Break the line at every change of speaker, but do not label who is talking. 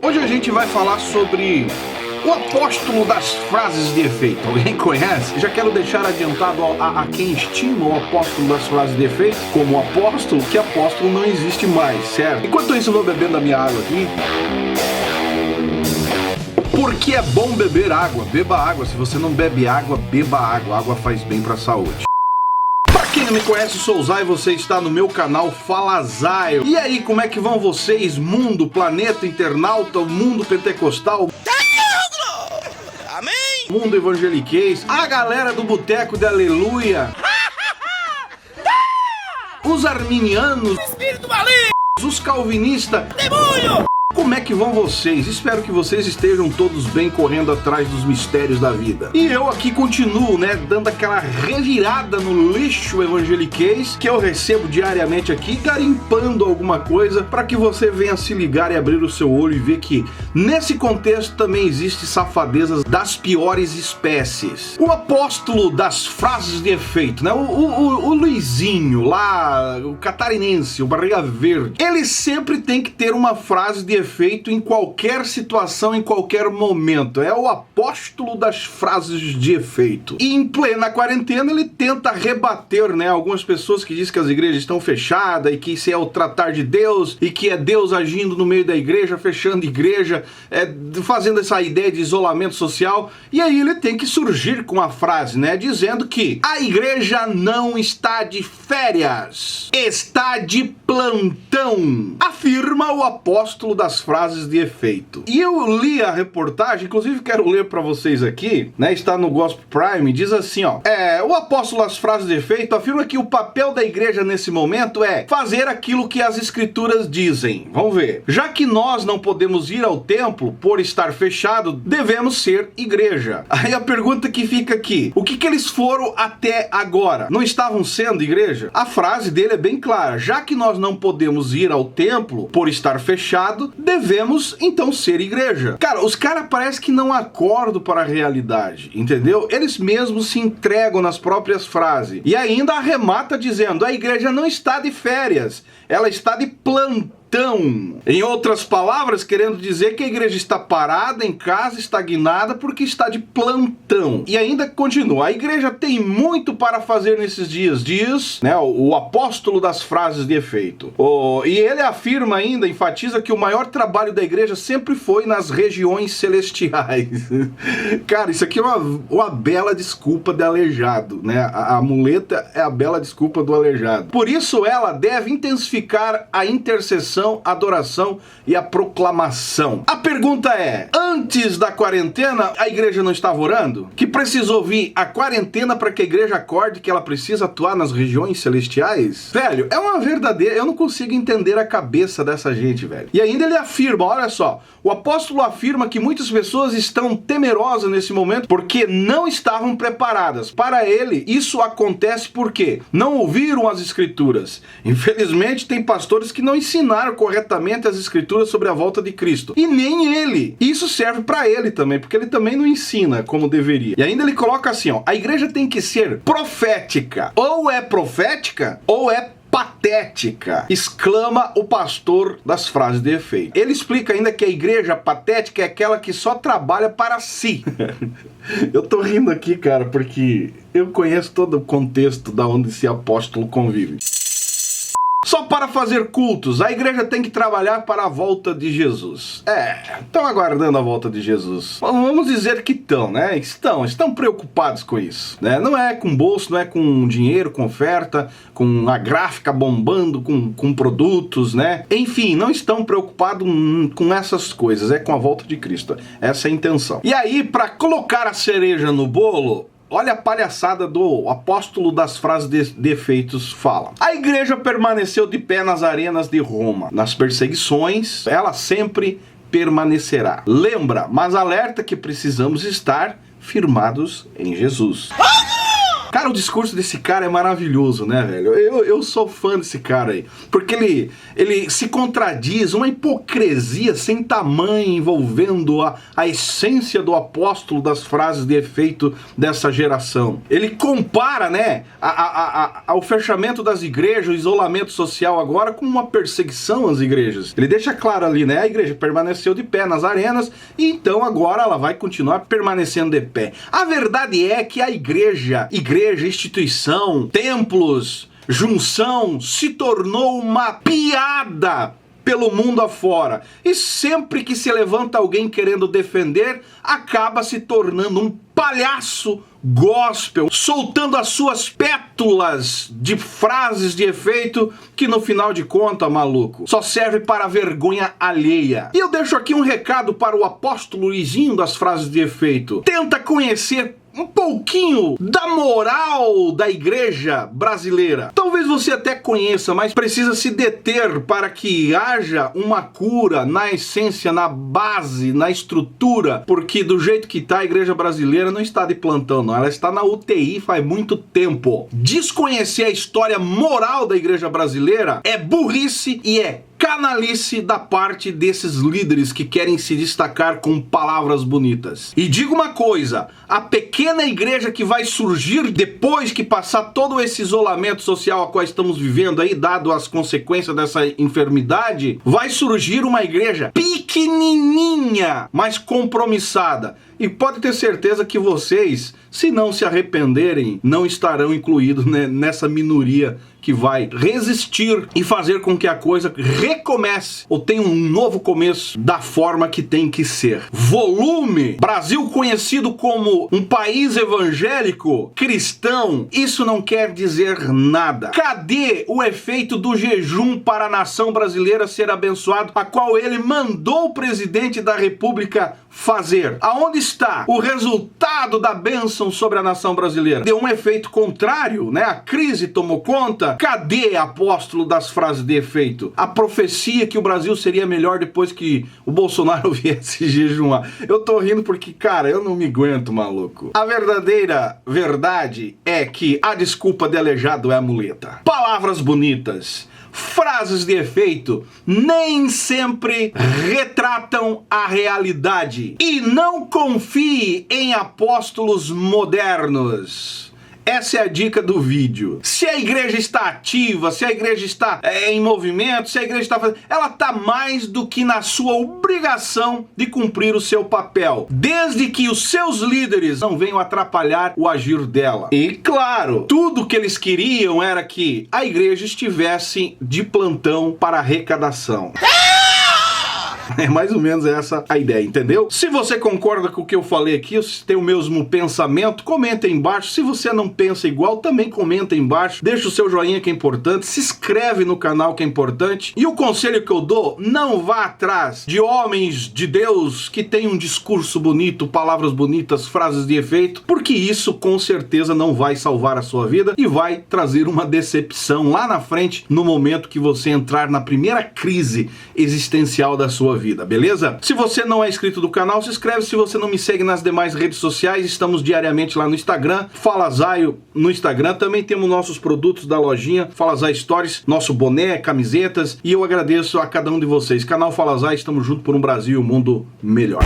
Hoje a gente vai falar sobre o apóstolo das frases de efeito. Alguém conhece? Já quero deixar adiantado a quem estima o apóstolo das frases de efeito como apóstolo, que apóstolo não existe mais, certo? Enquanto isso, eu vou bebendo a minha água aqui. Porque é bom beber água, beba água. Se você não bebe água, beba água. Água faz bem pra saúde. Pra quem não me conhece, sou o Zay e você está no meu canal Fala Zay. E aí, como é que vão vocês? Mundo, planeta, internauta, mundo pentecostal, amém? Mundo evangeliquez, a galera do Boteco de Aleluia, os arminianos, espírito maligno, os calvinistas, demônio! Como é que vão vocês? Espero que vocês estejam todos bem, correndo atrás dos mistérios da vida. E eu aqui continuo, dando aquela revirada no lixo evangeliquez que eu recebo diariamente aqui, garimpando alguma coisa para que você venha se ligar e abrir o seu olho e ver que nesse contexto também existe safadezas das piores espécies. O apóstolo das frases de efeito, o Luizinho lá, o catarinense, o barriga verde, ele sempre tem que ter uma frase de efeito em qualquer situação, em qualquer momento. É o apóstolo das frases de efeito. E em plena quarentena ele tenta rebater, algumas pessoas que dizem que as igrejas estão fechadas e que isso é o tratar de Deus e que é Deus agindo no meio da igreja, fechando igreja, fazendo essa ideia de isolamento social. E aí ele tem que surgir com a frase, dizendo que a igreja não está de férias, está de plantão, afirma o apóstolo das frases de efeito. E eu li a reportagem, inclusive quero ler para vocês aqui, está no Gospel Prime, diz assim, o apóstolo das frases de efeito afirma que o papel da igreja nesse momento é fazer aquilo que as escrituras dizem. Vamos ver. Já que nós não podemos ir ao templo por estar fechado, devemos ser igreja. Aí a pergunta que fica aqui, o que eles foram até agora? Não estavam sendo igreja? A frase dele é bem clara, já que nós não podemos ir ao templo por estar fechado, devemos então ser igreja. Cara, os caras parece que não acordam para a realidade, entendeu? Eles mesmos se entregam nas próprias frases e ainda arremata dizendo: a igreja não está de férias, ela está de plantão. Em outras palavras, querendo dizer que a igreja está parada em casa, estagnada, porque está de plantão. E ainda continua, a igreja tem muito para fazer nesses dias, diz o apóstolo das frases de efeito. E ele afirma ainda, enfatiza que o maior trabalho da igreja sempre foi nas regiões celestiais. Cara, isso aqui é uma bela desculpa de aleijado, A muleta é a bela desculpa do aleijado. Por isso ela deve intensificar a intercessão, a adoração e a proclamação. A pergunta é, antes da quarentena, a igreja não estava orando? Que precisou vir a quarentena para que a igreja acorde que ela precisa atuar nas regiões celestiais? Velho, é uma verdadeira... Eu não consigo entender a cabeça dessa gente, velho. E ainda ele afirma, olha só, o apóstolo afirma que muitas pessoas estão temerosas nesse momento porque não estavam preparadas. Para ele, isso acontece porque não ouviram as escrituras. Infelizmente, tem pastores que não ensinaram corretamente as escrituras sobre a volta de Cristo. E nem ele. Isso serve para ele também, porque ele também não ensina como deveria. E ainda ele coloca assim, a igreja tem que ser profética. Ou é profética, ou é patética, exclama o pastor das frases de efeito. Ele explica ainda que a igreja patética é aquela que só trabalha para si. Eu tô rindo aqui, cara, porque eu conheço todo o contexto da onde esse apóstolo convive. Só para fazer cultos, a igreja tem que trabalhar para a volta de Jesus. Estão aguardando a volta de Jesus. Vamos dizer que estão preocupados com isso. Não é com bolso, não é com dinheiro, com oferta, com a gráfica bombando, com produtos, Enfim, não estão preocupados com essas coisas, é com a volta de Cristo. Essa é a intenção. E aí, para colocar a cereja no bolo, olha a palhaçada do apóstolo das frases de efeitos fala. A igreja permaneceu de pé nas arenas de Roma. Nas perseguições, ela sempre permanecerá. Lembra, mas alerta que precisamos estar firmados em Jesus. Cara, o discurso desse cara é maravilhoso, né, velho? Eu sou fã desse cara aí. Porque ele se contradiz, uma hipocrisia sem tamanho envolvendo a essência do apóstolo das frases de efeito dessa geração. Ele compara, né, o fechamento das igrejas, o isolamento social agora com uma perseguição às igrejas. Ele deixa claro ali, né, a igreja permaneceu de pé nas arenas e então agora ela vai continuar permanecendo de pé. A verdade é que a igreja, instituição, templos, junção, se tornou uma piada pelo mundo afora. E sempre que se levanta alguém querendo defender, acaba se tornando um palhaço gospel, soltando as suas pétalas de frases de efeito que no final de contas, maluco, só serve para vergonha alheia. E eu deixo aqui um recado para o apóstolo Luizinho das frases de efeito. Tenta conhecer um pouquinho da moral da igreja brasileira. Talvez você até conheça, mas precisa se deter para que haja uma cura na essência, na base, na estrutura, porque do jeito que está a igreja brasileira não está de plantão não, ela está na UTI faz muito tempo. Desconhecer a história moral da igreja brasileira é burrice e é canalice da parte desses líderes que querem se destacar com palavras bonitas. E digo uma coisa, a pequena igreja que vai surgir depois que passar todo esse isolamento social a qual estamos vivendo aí, dado as consequências dessa enfermidade, vai surgir uma igreja pequenininha, mas compromissada. E pode ter certeza que vocês, se não se arrependerem, não estarão incluídos, né, nessa minoria que vai resistir e fazer com que a coisa recomece ou tenha um novo começo da forma que tem que ser. Volume. Brasil conhecido como um país evangélico, cristão, isso não quer dizer nada. Cadê o efeito do jejum para a nação brasileira ser abençoado, a qual ele mandou o presidente da República fazer? Aonde está o resultado da bênção sobre a nação brasileira? Deu um efeito contrário, né? A crise tomou conta. Cadê, apóstolo das frases de efeito? A profecia que o Brasil seria melhor depois que o Bolsonaro viesse jejuar. Eu tô rindo porque, cara, eu não me aguento, maluco. A verdadeira verdade é que a desculpa de aleijado é a muleta. Palavras bonitas, frases de efeito nem sempre retratam a realidade. E não confie em apóstolos modernos. Essa é a dica do vídeo. Se a igreja está ativa, se a igreja está em movimento, se a igreja está fazendo, ela está mais do que na sua obrigação de cumprir o seu papel, desde que os seus líderes não venham atrapalhar o agir dela. E claro, tudo que eles queriam era que a igreja estivesse de plantão para arrecadação. É mais ou menos essa a ideia, entendeu? Se você concorda com o que eu falei aqui, se tem o mesmo pensamento, comenta aí embaixo. Se você não pensa igual, também comenta aí embaixo. Deixa o seu joinha que é importante, se inscreve no canal que é importante. E o conselho que eu dou, não vá atrás de homens de Deus que têm um discurso bonito, palavras bonitas, frases de efeito, porque isso com certeza não vai salvar a sua vida e vai trazer uma decepção lá na frente, no momento que você entrar na primeira crise existencial da sua vida, beleza? Se você não é inscrito do canal, se inscreve. Se você não me segue nas demais redes sociais, estamos diariamente lá no Instagram, Fala Zaio no Instagram. Também temos nossos produtos da lojinha Fala Zaio Stories, nosso boné, camisetas, e eu agradeço a cada um de vocês. Canal Fala Zaio, estamos juntos por um Brasil e um mundo melhor.